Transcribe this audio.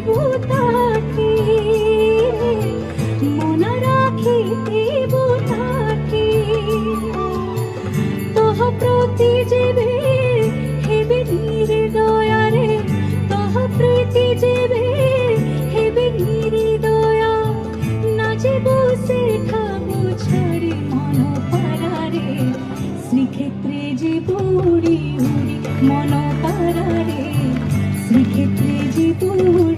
তাকে মনে রাখিব তাকে তহ প্রতি যেবে হেবে নির্দয়ারে তহ প্রতি যেবে হেবে নির্দয়া না যে বসে খাবো ছাড়ি মন পারারে শ্রীক্ষেত্রে যে বুড়ি উড়ি মন পারারে শ্রীক্ষেত্রে যে বুড়ি